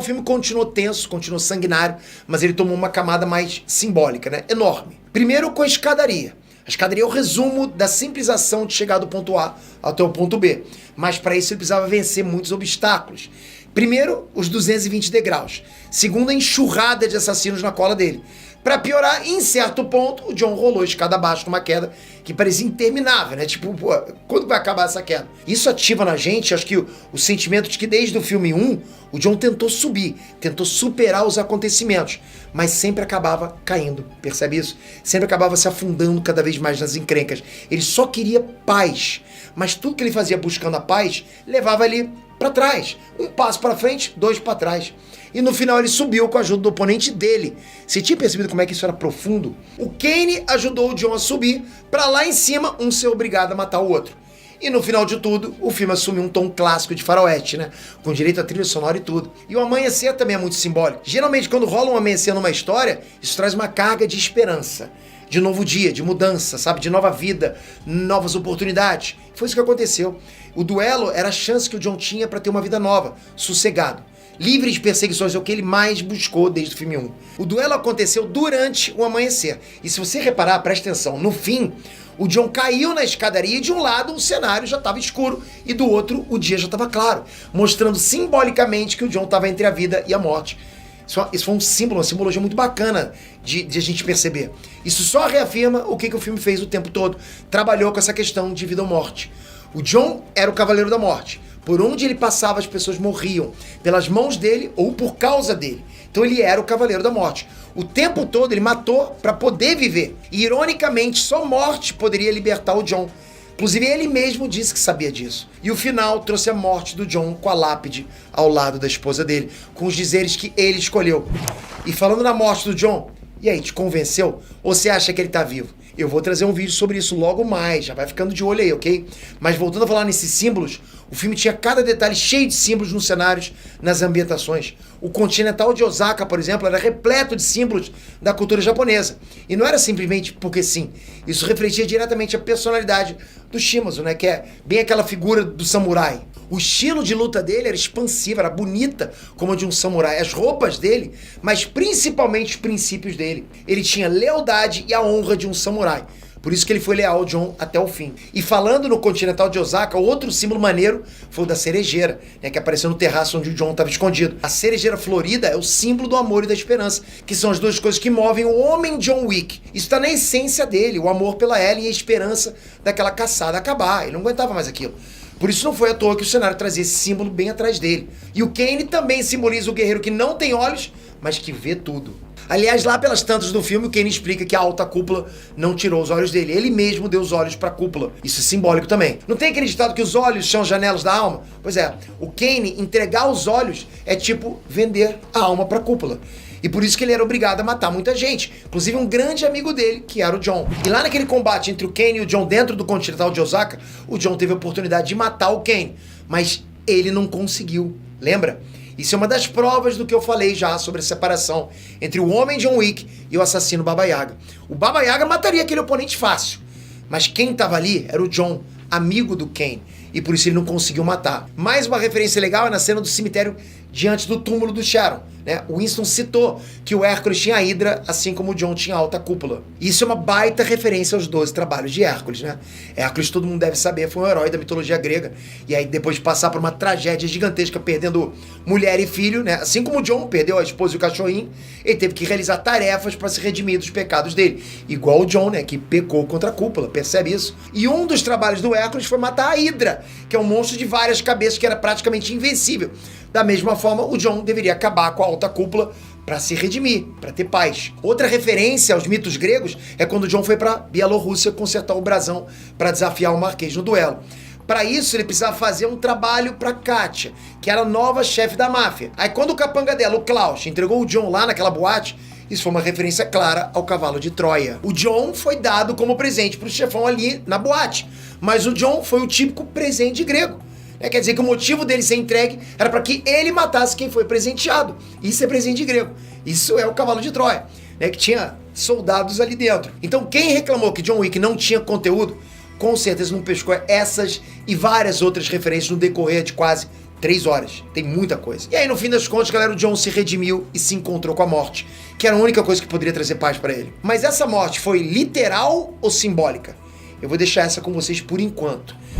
filme continuou tenso, continuou sanguinário, mas ele tomou uma camada mais simbólica, né? Enorme. Primeiro com a escadaria. A escadaria é o resumo da simples ação de chegar do ponto A até o ponto B. Mas para isso ele precisava vencer muitos obstáculos. Primeiro, os 220 degraus. Segundo, a enxurrada de assassinos na cola dele. Pra piorar, em certo ponto, o John rolou escada abaixo numa queda que parecia interminável, né? Tipo, pô, quando vai acabar essa queda? Isso ativa na gente, acho que o sentimento de que desde o filme 1, o John tentou subir, tentou superar os acontecimentos, mas sempre acabava caindo, percebe isso? Sempre acabava se afundando cada vez mais nas encrencas. Ele só queria paz, mas tudo que ele fazia buscando a paz, levava ele pra trás. Um passo pra frente, dois pra trás. E no final ele subiu com a ajuda do oponente dele. Você tinha percebido como é que isso era profundo? O Kane ajudou o John a subir, pra lá em cima um ser obrigado a matar o outro. E no final de tudo, o filme assume um tom clássico de faroeste, né? Com direito a trilha sonora e tudo. E o amanhecer também é muito simbólico. Geralmente quando rola um amanhecer numa história, isso traz uma carga de esperança. De novo dia, de mudança, sabe? De nova vida, novas oportunidades. Foi isso que aconteceu. O duelo era a chance que o John tinha pra ter uma vida nova, sossegado. Livre de perseguições, é o que ele mais buscou desde o filme 1. O duelo aconteceu durante o amanhecer. E se você reparar, presta atenção, no fim, o John caiu na escadaria e de um lado o cenário já estava escuro e do outro o dia já estava claro, mostrando simbolicamente que o John estava entre a vida e a morte. Isso foi um símbolo, uma simbologia muito bacana de a gente perceber. Isso só reafirma o que o filme fez o tempo todo. Trabalhou com essa questão de vida ou morte. O John era o Cavaleiro da Morte. Por onde ele passava, as pessoas morriam. Pelas mãos dele ou por causa dele. Então ele era o Cavaleiro da Morte. O tempo todo ele matou para poder viver. E ironicamente, só morte poderia libertar o John. Inclusive ele mesmo disse que sabia disso. E o final trouxe a morte do John com a lápide ao lado da esposa dele. Com os dizeres que ele escolheu. E falando na morte do John, e aí, te convenceu? Ou você acha que ele tá vivo? Eu vou trazer um vídeo sobre isso logo mais, já vai ficando de olho aí, ok? Mas voltando a falar nesses símbolos, o filme tinha cada detalhe cheio de símbolos nos cenários, nas ambientações. O Continental de Osaka, por exemplo, era repleto de símbolos da cultura japonesa. E não era simplesmente porque sim. Isso refletia diretamente a personalidade do Shimazu, né? Que é bem aquela figura do samurai. O estilo de luta dele era expansiva, era bonita como a de um samurai. As roupas dele, mas principalmente os princípios dele. Ele tinha lealdade e a honra de um samurai. Por isso que ele foi leal ao John até o fim. E falando no Continental de Osaka, outro símbolo maneiro foi o da cerejeira, né, que apareceu no terraço onde o John estava escondido. A cerejeira florida é o símbolo do amor e da esperança, que são as duas coisas que movem o homem John Wick. Isso está na essência dele, o amor pela Ellie e a esperança daquela caçada acabar. Ele não aguentava mais aquilo. Por isso não foi à toa que o cenário trazia esse símbolo bem atrás dele. E o Kane também simboliza o guerreiro que não tem olhos, mas que vê tudo. Aliás, lá pelas tantas do filme, o Kane explica que a alta cúpula não tirou os olhos dele. Ele mesmo deu os olhos para a cúpula. Isso é simbólico também. Não tem aquele ditado que os olhos são janelas da alma? Pois é, o Kane entregar os olhos é tipo vender a alma para a cúpula. E por isso que ele era obrigado a matar muita gente. Inclusive um grande amigo dele, que era o John. E lá naquele combate entre o Kane e o John dentro do Continental de Osaka, o John teve a oportunidade de matar o Kane. Mas ele não conseguiu. Lembra? Isso é uma das provas do que eu falei já sobre a separação entre o homem John Wick e o assassino Baba Yaga. O Baba Yaga mataria aquele oponente fácil. Mas quem estava ali era o John, amigo do Kane. E por isso ele não conseguiu matar. Mais uma referência legal é na cena do cemitério diante do túmulo do Sharon, né? O Winston citou que o Hércules tinha a Hidra, assim como o John tinha a alta cúpula. Isso é uma baita referência aos 12 trabalhos de Hércules, né? Hércules, todo mundo deve saber, foi um herói da mitologia grega. E aí, depois de passar por uma tragédia gigantesca, perdendo mulher e filho, né? Assim como o John perdeu a esposa e o cachorrinho, ele teve que realizar tarefas para se redimir dos pecados dele. Igual o John, né? Que pecou contra a cúpula, percebe isso? E um dos trabalhos do Hércules foi matar a Hidra, que é um monstro de várias cabeças que era praticamente invencível. Da mesma forma, o John deveria acabar com a alta cúpula para se redimir, para ter paz. Outra referência aos mitos gregos é quando o John foi para Bielorrússia consertar o brasão para desafiar o Marquês no duelo. Para isso, ele precisava fazer um trabalho para Kátia, que era a nova chefe da máfia. Aí quando o capanga dela, o Klaus, entregou o John lá naquela boate, isso foi uma referência clara ao cavalo de Troia. O John foi dado como presente para o chefão ali na boate, mas o John foi o típico presente grego. Quer dizer que o motivo dele ser entregue era para que ele matasse quem foi presenteado. Isso é presente grego. Isso é o cavalo de Troia, né, que tinha soldados ali dentro. Então quem reclamou que John Wick não tinha conteúdo, com certeza não pescou essas e várias outras referências no decorrer de quase 3 horas. Tem muita coisa. E aí, no fim das contas, galera, o Jon se redimiu e se encontrou com a morte, que era a única coisa que poderia trazer paz pra ele. Mas essa morte foi literal ou simbólica? Eu vou deixar essa com vocês por enquanto.